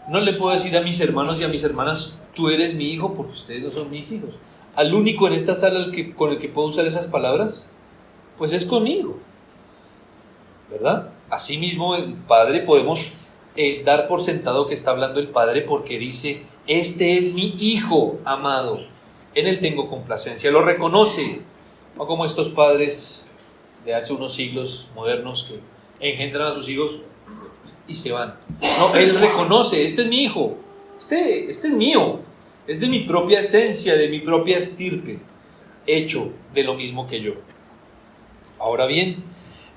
No le puedo decir a mis hermanos y a mis hermanas: tú eres mi hijo, porque ustedes no son mis hijos. Al único en esta sala con el que puedo usar esas palabras, pues es conmigo, ¿verdad? Asimismo, el Padre, podemos dar por sentado que está hablando el Padre, porque dice: este es mi Hijo amado, en él tengo complacencia. Lo reconoce, no como estos padres de hace unos siglos modernos que engendran a sus hijos y se van. No, él reconoce: este es mi hijo, este es mío, es de mi propia esencia, de mi propia estirpe, hecho de lo mismo que yo. Ahora bien,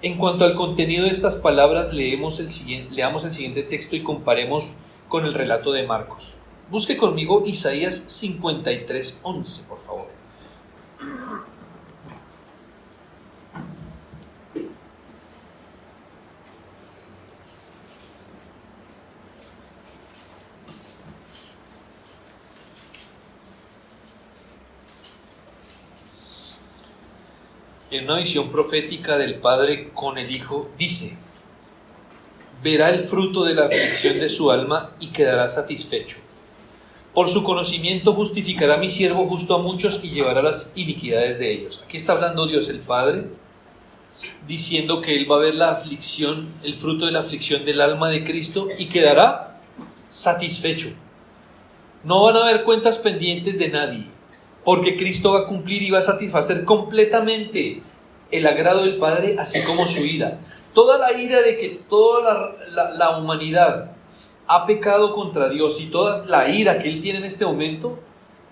en cuanto al contenido de estas palabras, leamos el siguiente texto y comparemos con el relato de Marcos. Busque conmigo Isaías 53:11, por favor. En una visión profética del Padre con el Hijo, dice: verá el fruto de la aflicción de su alma y quedará satisfecho. Por su conocimiento justificará mi siervo justo a muchos y llevará las iniquidades de ellos. Aquí está hablando Dios el Padre, diciendo que Él va a ver la aflicción, el fruto de la aflicción del alma de Cristo y quedará satisfecho. No van a haber cuentas pendientes de nadie, porque Cristo va a cumplir y va a satisfacer completamente el agrado del Padre, así como su ira. Toda la ira de que toda la humanidad ha pecado contra Dios y toda la ira que Él tiene en este momento,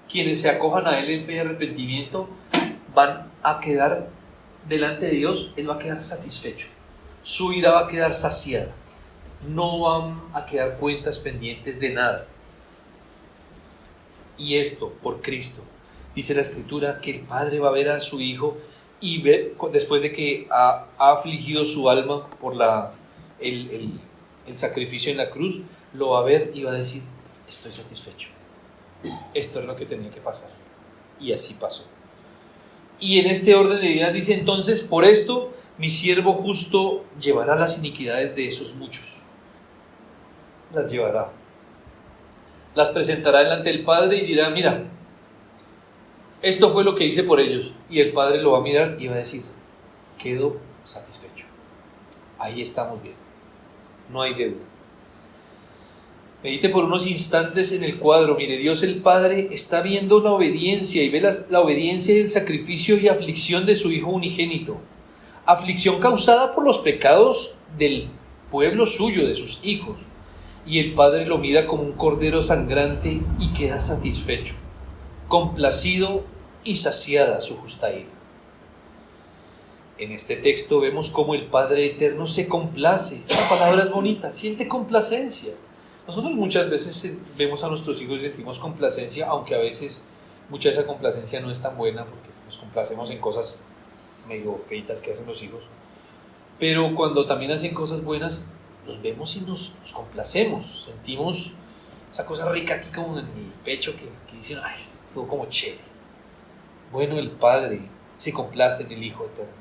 quienes se acojan a Él en fe y arrepentimiento van a quedar delante de Dios. Él va a quedar satisfecho, su ira va a quedar saciada, no van a quedar cuentas pendientes de nada. Y esto por Cristo. Dice la Escritura que el Padre va a ver a su Hijo y ver, después de que ha afligido su alma por el sacrificio en la cruz, lo va a ver y va a decir: estoy satisfecho, esto es lo que tenía que pasar. Y así pasó. Y en este orden de ideas dice: entonces, por esto mi siervo justo llevará las iniquidades de esos muchos. Las llevará, las presentará delante del Padre y dirá: mira, esto fue lo que hice por ellos. Y el Padre lo va a mirar y va a decir: quedo satisfecho. Ahí estamos bien, no hay deuda. Medite por unos instantes en el cuadro. Mire, Dios el Padre está viendo la obediencia y ve la obediencia y el sacrificio y aflicción de su Hijo unigénito. Aflicción causada por los pecados del pueblo suyo, de sus hijos. Y el Padre lo mira como un cordero sangrante y queda satisfecho, complacido y saciada su justa ira. En este texto vemos cómo el Padre eterno se complace. Esa palabra es bonita, siente complacencia. Nosotros muchas veces vemos a nuestros hijos y sentimos complacencia, aunque a veces mucha de esa complacencia no es tan buena porque nos complacemos en cosas medio feitas que hacen los hijos. Pero cuando también hacen cosas buenas, los vemos y nos complacemos, sentimos esa cosa rica aquí como en el pecho que dicen, ay, es todo como chévere. Bueno, el Padre se complace en el Hijo eterno.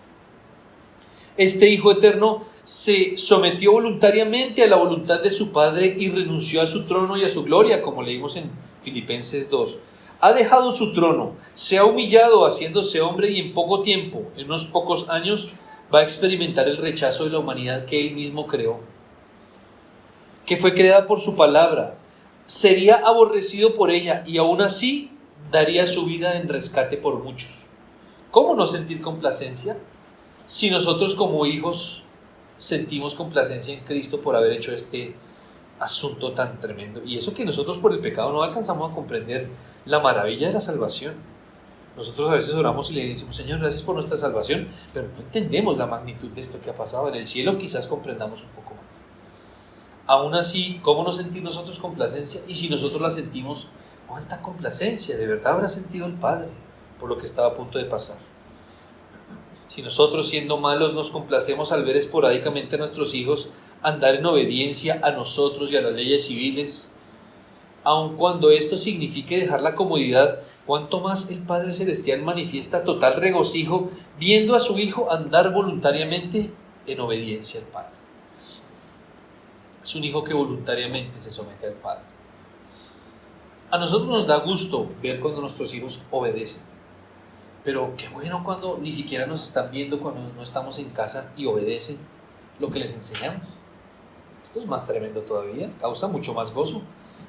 Este Hijo eterno se sometió voluntariamente a la voluntad de su Padre y renunció a su trono y a su gloria, como leímos en Filipenses 2. Ha dejado su trono, se ha humillado haciéndose hombre y en poco tiempo, en unos pocos años, va a experimentar el rechazo de la humanidad que Él mismo creó, que fue creada por su palabra. Sería aborrecido por ella y aún así daría su vida en rescate por muchos. ¿Cómo no sentir complacencia? Si nosotros como hijos sentimos complacencia en Cristo por haber hecho este asunto tan tremendo. Y eso que nosotros por el pecado no alcanzamos a comprender la maravilla de la salvación. Nosotros a veces oramos y le decimos, Señor, gracias por nuestra salvación, pero no entendemos la magnitud de esto que ha pasado. En el cielo quizás comprendamos un poco más. Aún así, ¿cómo no sentir nosotros complacencia? Y si nosotros la sentimos, ¿cuánta complacencia de verdad habrá sentido el Padre por lo que estaba a punto de pasar? Si nosotros, siendo malos, nos complacemos al ver esporádicamente a nuestros hijos andar en obediencia a nosotros y a las leyes civiles, aun cuando esto signifique dejar la comodidad, cuánto más el Padre Celestial manifiesta total regocijo viendo a su Hijo andar voluntariamente en obediencia al Padre. Es un Hijo que voluntariamente se somete al Padre. A nosotros nos da gusto ver cuando nuestros hijos obedecen. Pero qué bueno cuando ni siquiera nos están viendo, cuando no estamos en casa y obedecen lo que les enseñamos. Esto es más tremendo todavía, causa mucho más gozo.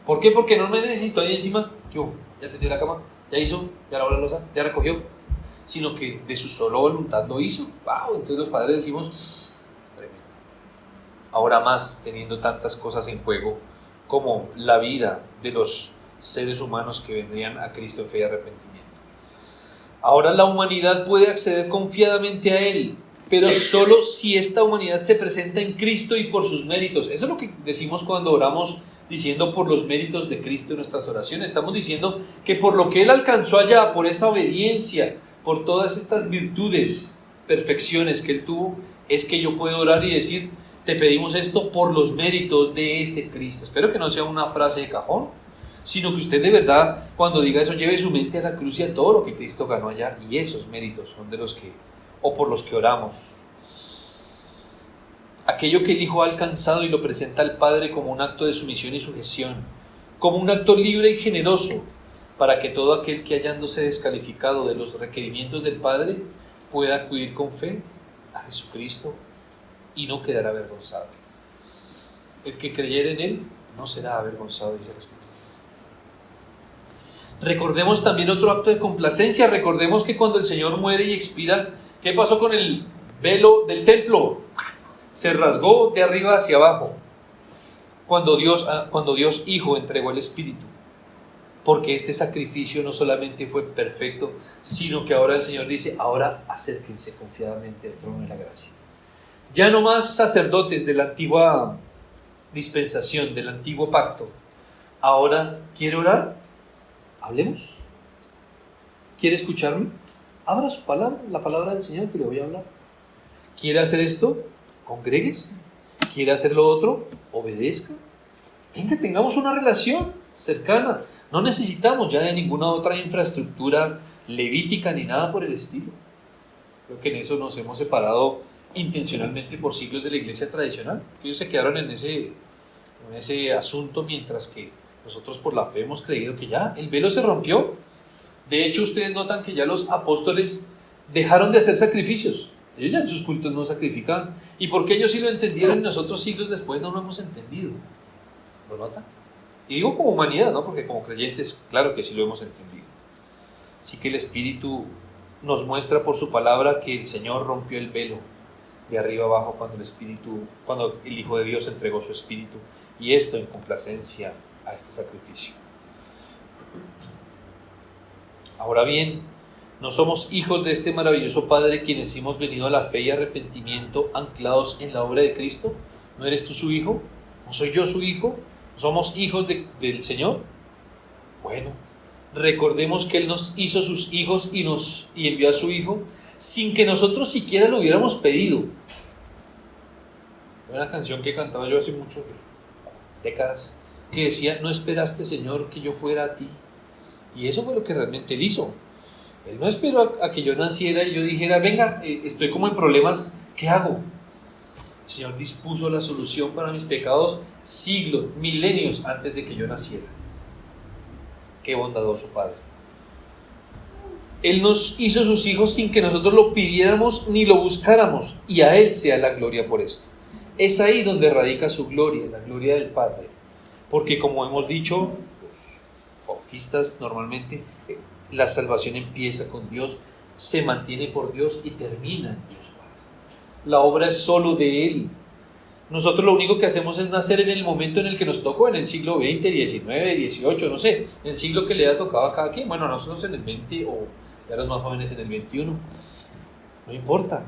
¿Por qué? Porque no me necesito ahí encima, yo, ya tendió la cama, ya hizo, ya lavó la loza, ya recogió, sino que de su sola voluntad lo hizo. ¡Wow! Entonces los padres decimos, tremendo. Ahora más teniendo tantas cosas en juego como la vida de los seres humanos que vendrían a Cristo en fe y arrepentimiento. Ahora la humanidad puede acceder confiadamente a Él, pero solo si esta humanidad se presenta en Cristo y por sus méritos. Eso es lo que decimos cuando oramos diciendo por los méritos de Cristo en nuestras oraciones. Estamos diciendo que por lo que Él alcanzó allá, por esa obediencia, por todas estas virtudes, perfecciones que Él tuvo, es que yo puedo orar y decir, te pedimos esto por los méritos de este Cristo. Espero que no sea una frase de cajón, sino que usted de verdad, cuando diga eso, lleve su mente a la cruz y a todo lo que Cristo ganó allá, y esos méritos son de los que, o por los que oramos. Aquello que el Hijo ha alcanzado y lo presenta al Padre como un acto de sumisión y sujeción, como un acto libre y generoso, para que todo aquel que hallándose descalificado de los requerimientos del Padre pueda acudir con fe a Jesucristo y no quedar avergonzado. El que creyere en Él no será avergonzado, dice la Escritura. Recordemos también otro acto de complacencia. Recordemos que cuando el Señor muere y expira, ¿qué pasó con el velo del templo? Se rasgó de arriba hacia abajo cuando Dios Hijo entregó el Espíritu, porque este sacrificio no solamente fue perfecto, sino que ahora el Señor dice, ahora acérquense confiadamente al trono de la gracia. Ya no más sacerdotes de la antigua dispensación, del antiguo pacto. Ahora, ¿quiere orar? Hablemos. ¿Quiere escucharme? Abra su palabra, la palabra del Señor que le voy a hablar. ¿Quiere hacer esto? Congréguese. ¿Quiere hacer lo otro? Obedezca. Venga, tengamos una relación cercana. No necesitamos ya de ninguna otra infraestructura levítica ni nada por el estilo. Creo que en eso nos hemos separado intencionalmente por siglos de la iglesia tradicional. Ellos se quedaron en ese asunto, mientras que nosotros por la fe hemos creído que ya el velo se rompió. De hecho, ustedes notan que ya los apóstoles dejaron de hacer sacrificios. Ellos ya en sus cultos no sacrificaban. ¿Y por qué ellos sí lo entendieron y nosotros siglos después no lo hemos entendido? ¿Lo notan? Y digo como humanidad, ¿no? Porque como creyentes, claro que sí lo hemos entendido. Así que el Espíritu nos muestra por su palabra que el Señor rompió el velo de arriba abajo cuando el Hijo de Dios entregó su Espíritu, y esto en complacencia a este sacrificio. Ahora bien, no somos hijos de este maravilloso Padre quienes hemos venido a la fe y arrepentimiento anclados en la obra de Cristo. ¿No eres tú su hijo? ¿No soy yo su hijo? ¿Somos hijos del Señor? Bueno, recordemos que Él nos hizo sus hijos y envió a su Hijo sin que nosotros siquiera lo hubiéramos pedido. Hay una canción que cantaba yo hace muchas décadas que decía: no esperaste, Señor, que yo fuera a ti. Y eso fue lo que realmente Él hizo. Él no esperó a que yo naciera y yo dijera: venga, estoy como en problemas, ¿qué hago? El Señor dispuso la solución para mis pecados siglos, milenios antes de que yo naciera. Qué bondadoso Padre. Él nos hizo sus hijos sin que nosotros lo pidiéramos ni lo buscáramos, y a Él sea la gloria por esto. Es ahí donde radica su gloria, la gloria del Padre. Porque como hemos dicho, los bautistas normalmente, la salvación empieza con Dios, se mantiene por Dios y termina en Dios Padre. La obra es solo de Él. Nosotros lo único que hacemos es nacer en el momento en el que nos tocó, en el siglo XX, XIX, XVIII, no sé, en el siglo que le haya tocado a cada quien. Bueno, nosotros en el 20 o ya los más jóvenes en el 21. No importa.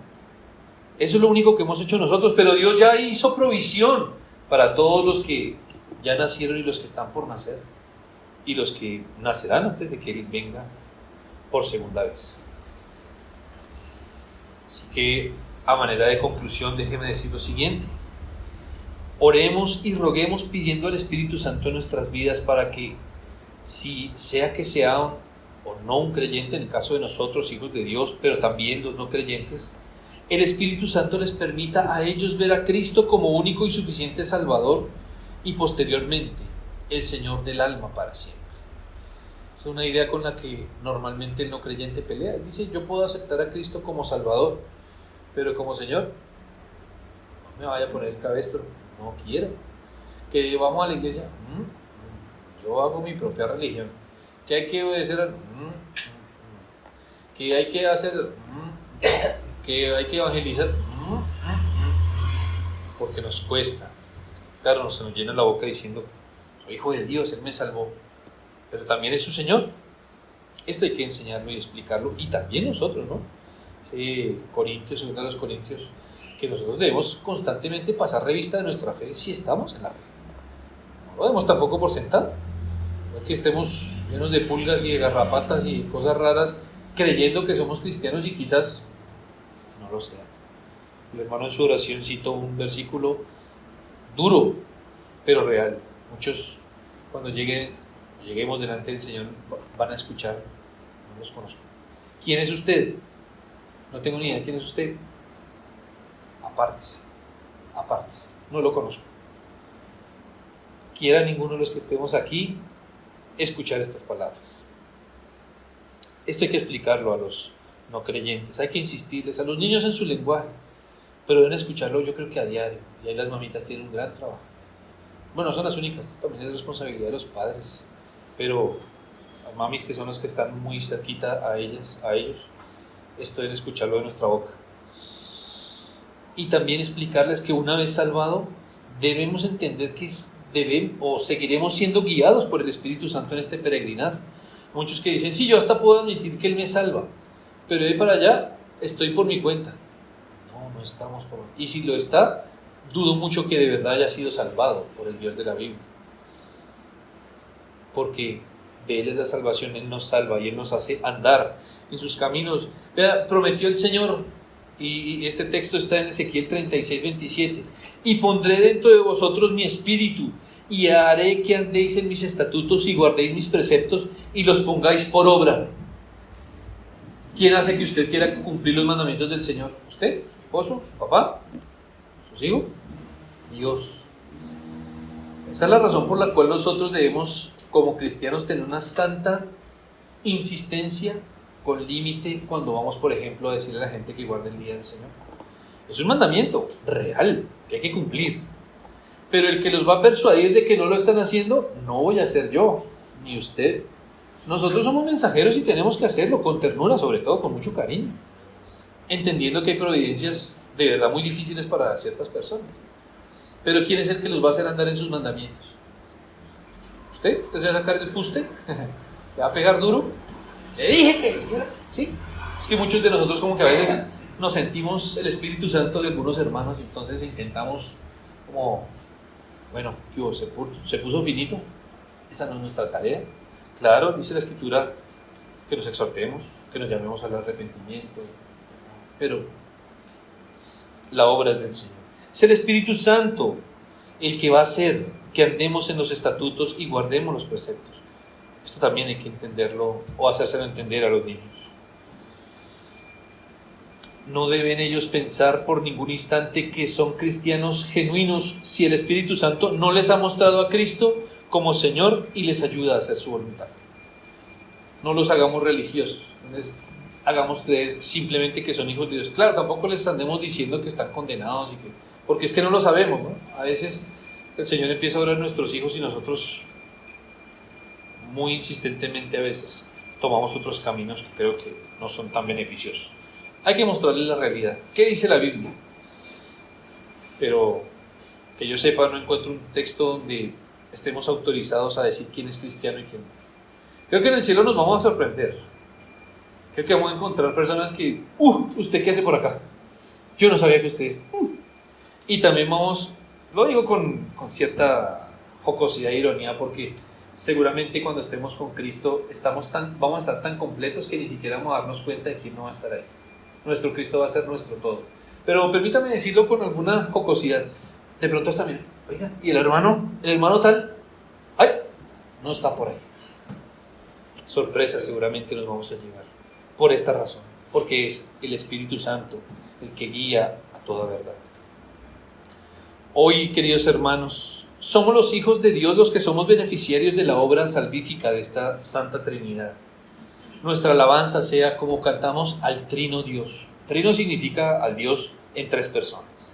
Eso es lo único que hemos hecho nosotros, pero Dios ya hizo provisión para todos los que ya nacieron y los que están por nacer y los que nacerán antes de que Él venga por segunda vez. Así que, a manera de conclusión, déjeme decir lo siguiente. Oremos y roguemos pidiendo al Espíritu Santo en nuestras vidas para que, si sea que sea o no un creyente, en el caso de nosotros, hijos de Dios, pero también los no creyentes, el Espíritu Santo les permita a ellos ver a Cristo como único y suficiente Salvador y posteriormente el Señor del alma para siempre. Es una idea con la que normalmente el no creyente pelea. Él dice: yo puedo aceptar a Cristo como Salvador, pero como Señor no me vaya a poner el cabestro. No quiero. Que vamos a la iglesia, yo hago mi propia religión. Que hay que obedecer, que hay que hacer, que hay que evangelizar, porque nos cuesta. Claro, se nos llena la boca diciendo: soy hijo de Dios, Él me salvó, pero también es su Señor. Esto hay que enseñarlo y explicarlo, y también nosotros, ¿no? Sí, Corintios, uno de los Corintios, que nosotros debemos constantemente pasar revista de nuestra fe si estamos en la fe. No lo demos tampoco por sentado, no que estemos llenos de pulgas y de garrapatas y cosas raras creyendo que somos cristianos y quizás no lo sean. El hermano en su oración citó un versículo duro pero real. Muchos, cuando lleguemos delante del Señor, van a escuchar: no los conozco. ¿Quién es usted? No tengo ni idea. ¿Quién es usted? Apártese, no lo conozco. Quiera ninguno de los que estemos aquí escuchar estas palabras. Esto hay que explicarlo a los no creyentes, hay que insistirles, a los niños en su lenguaje, pero deben escucharlo, yo creo que a diario, y ahí las mamitas tienen un gran trabajo. Bueno, son las únicas, también es responsabilidad de los padres, pero las mamis, que son las que están muy cerquita a ellos, esto deben escucharlo de nuestra boca. Y también explicarles que una vez salvado, debemos entender que seguiremos siendo guiados por el Espíritu Santo en este peregrinar. Muchos que dicen: sí, yo hasta puedo admitir que Él me salva, pero de ahí para allá estoy por mi cuenta. No estamos por... Y si lo está, dudo mucho que de verdad haya sido salvado por el Dios de la Biblia. Porque de Él es la salvación, Él nos salva y Él nos hace andar en sus caminos. Vea, prometió el Señor, y este texto está en Ezequiel 36:27: y pondré dentro de vosotros mi espíritu, y haré que andéis en mis estatutos y guardéis mis preceptos y los pongáis por obra. ¿Quién hace que usted quiera cumplir los mandamientos del Señor? ¿Usted? ¿Su esposo? ¿Su papá? ¿Sus hijos? Dios. Esa es la razón por la cual nosotros debemos, como cristianos, tener una santa insistencia con límite cuando vamos, por ejemplo, a decirle a la gente que guarde el día del Señor. Es un mandamiento real que hay que cumplir, Pero el que los va a persuadir de que no lo están haciendo, no voy a ser yo, ni usted. Nosotros somos mensajeros y tenemos que hacerlo con ternura, sobre todo con mucho cariño, entendiendo que hay providencias de verdad muy difíciles para ciertas personas. Pero ¿quién es el que los va a hacer andar en sus mandamientos? ¿Usted? ¿Usted se va a sacar el fuste? ¿Le va a pegar duro? Le dije que... ¿Sí? Es que muchos de nosotros como que a veces nos sentimos el Espíritu Santo de algunos hermanos, entonces intentamos como, bueno, se puso finito, esa no es nuestra tarea. Claro, dice la Escritura que nos exhortemos, que nos llamemos al arrepentimiento, pero la obra es del Señor. Es el Espíritu Santo el que va a hacer que andemos en los estatutos y guardemos los preceptos. Esto también hay que entenderlo o hacérselo entender a los niños. No deben ellos pensar por ningún instante que son cristianos genuinos si el Espíritu Santo no les ha mostrado a Cristo como Señor y les ayuda a hacer su voluntad. No los hagamos religiosos, hagamos creer simplemente que son hijos de Dios. Claro, tampoco les andemos diciendo que están condenados, porque es que no lo sabemos, ¿no? A veces el Señor empieza a orar a nuestros hijos y nosotros muy insistentemente a veces tomamos otros caminos que creo que no son tan beneficiosos. Hay que mostrarles la realidad. ¿Qué dice la Biblia? Pero que yo sepa, no encuentro un texto donde estemos autorizados a decir quién es cristiano y quién no. Creo que en el cielo nos vamos a sorprender. Creo que vamos a encontrar personas que, ¿usted qué hace por acá? Yo no sabía que usted... Y también lo digo con cierta jocosidad e ironía, porque seguramente cuando estemos con Cristo vamos a estar tan completos que ni siquiera vamos a darnos cuenta de quién no va a estar ahí. Nuestro Cristo va a ser nuestro todo. Pero permítame decirlo con alguna jocosidad. De pronto hasta miren, oiga, ¿y el hermano tal? ¡Ay! No está por ahí. Sorpresa seguramente nos vamos a llevar. Por esta razón. Porque es el Espíritu Santo el que guía a toda verdad. Hoy, queridos hermanos, somos los hijos de Dios los que somos beneficiarios de la obra salvífica de esta Santa Trinidad. Nuestra alabanza sea como cantamos al Trino Dios. Trino significa al Dios en tres personas.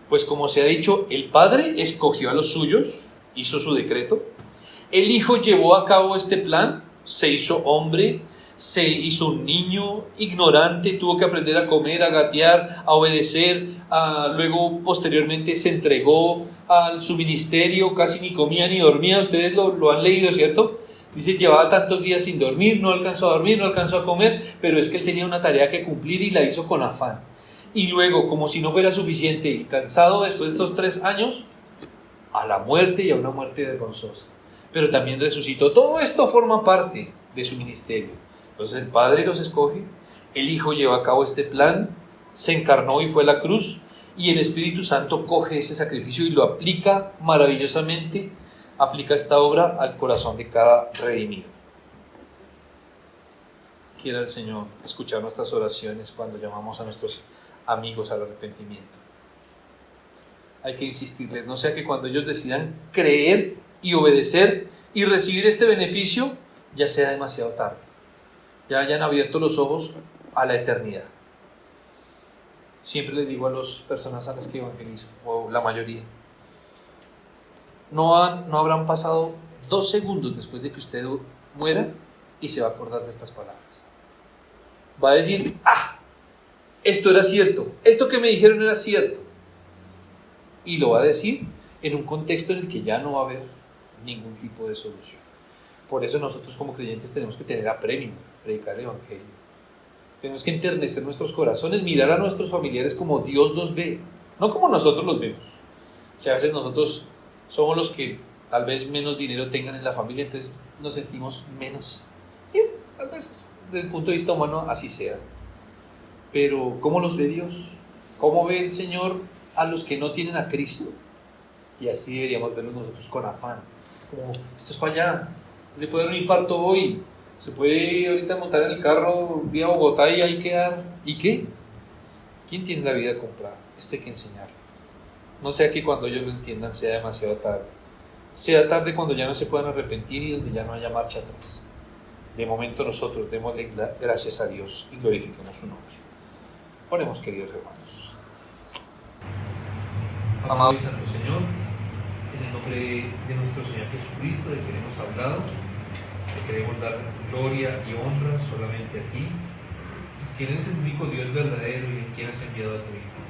Pues como se ha dicho, el Padre escogió a los suyos, hizo su decreto. El Hijo llevó a cabo este plan, se hizo hombre, se hizo un niño ignorante, tuvo que aprender a comer, a gatear, a obedecer, luego posteriormente se entregó a su ministerio, casi ni comía ni dormía. Ustedes lo han leído, ¿cierto? Dice, llevaba tantos días sin dormir, no alcanzó a dormir, no alcanzó a comer, pero es que él tenía una tarea que cumplir y la hizo con afán. Y luego, como si no fuera suficiente y cansado después de estos 3 años, a la muerte y a una muerte vergonzosa. Pero también resucitó. Todo esto forma parte de su ministerio. Entonces el Padre los escoge, el Hijo lleva a cabo este plan, se encarnó y fue a la cruz, y el Espíritu Santo coge ese sacrificio y lo aplica maravillosamente, aplica esta obra al corazón de cada redimido. Quiera el Señor escuchar nuestras oraciones cuando llamamos a nuestros amigos al arrepentimiento. Hay que insistirles, no sea que cuando ellos decidan creer y obedecer y recibir este beneficio, ya sea demasiado tarde, ya hayan abierto los ojos a la eternidad. Siempre les digo a las personas a las que evangelizo, o la mayoría, no habrán pasado 2 segundos después de que usted muera y se va a acordar de estas palabras. Va a decir, esto era cierto, esto que me dijeron era cierto. Y lo va a decir en un contexto en el que ya no va a haber ningún tipo de solución. Por eso nosotros como creyentes tenemos que tener apremio, predicar el Evangelio. Tenemos que enternecer nuestros corazones, mirar a nuestros familiares como Dios los ve, no como nosotros los vemos. O sea, a veces nosotros somos los que tal vez menos dinero tengan en la familia, entonces nos sentimos menos. Y tal vez desde el punto de vista humano así sea. Pero ¿cómo los ve Dios? ¿Cómo ve el Señor a los que no tienen a Cristo? Y así deberíamos verlos nosotros con afán. Como, esto es para allá, le puede dar un infarto hoy, se puede ahorita montar en el carro vía Bogotá y ahí quedar. ¿Y qué? ¿Quién tiene la vida comprada? Esto hay que enseñarlo. No sea que cuando ellos lo entiendan sea demasiado tarde. Sea tarde cuando ya no se puedan arrepentir y donde ya no haya marcha atrás. De momento nosotros démosle gracias a Dios y glorifiquemos su nombre. Oremos, queridos hermanos. Amado y Santo Señor, nombre de nuestro Señor Jesucristo, de quien hemos hablado, te queremos dar gloria y honra solamente a ti, quien eres el único Dios verdadero y en quien has enviado a tu Hijo.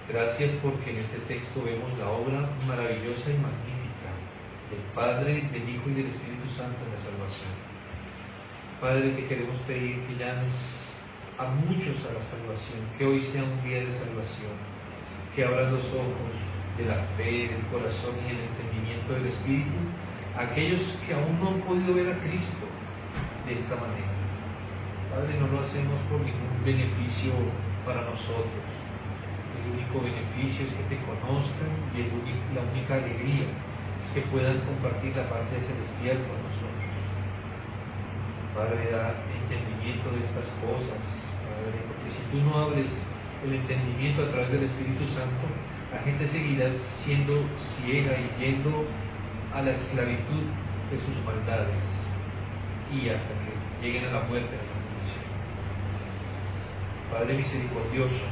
Gracias porque en este texto vemos la obra maravillosa y magnífica del Padre, del Hijo y del Espíritu Santo en la salvación. Padre, te queremos pedir que llames a muchos a la salvación, que hoy sea un día de salvación, que abras los ojos de la fe, del corazón y del entendimiento del Espíritu a aquellos que aún no han podido ver a Cristo de esta manera. Padre, no lo hacemos por ningún beneficio para nosotros. El único beneficio es que te conozcan y la única alegría es que puedan compartir la parte celestial con nosotros. Padre, da entendimiento de estas cosas, Padre, porque si tú no abres el entendimiento a través del Espíritu Santo, la gente seguirá siendo ciega y yendo a la esclavitud de sus maldades y hasta que lleguen a la muerte de esa condición. Padre misericordioso,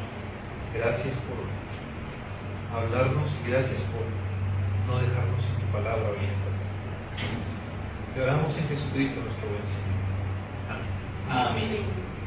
gracias por hablarnos y gracias por no dejarnos sin tu palabra hoy esta tarde. Te oramos en Jesucristo nuestro buen Señor. Amén. Amén.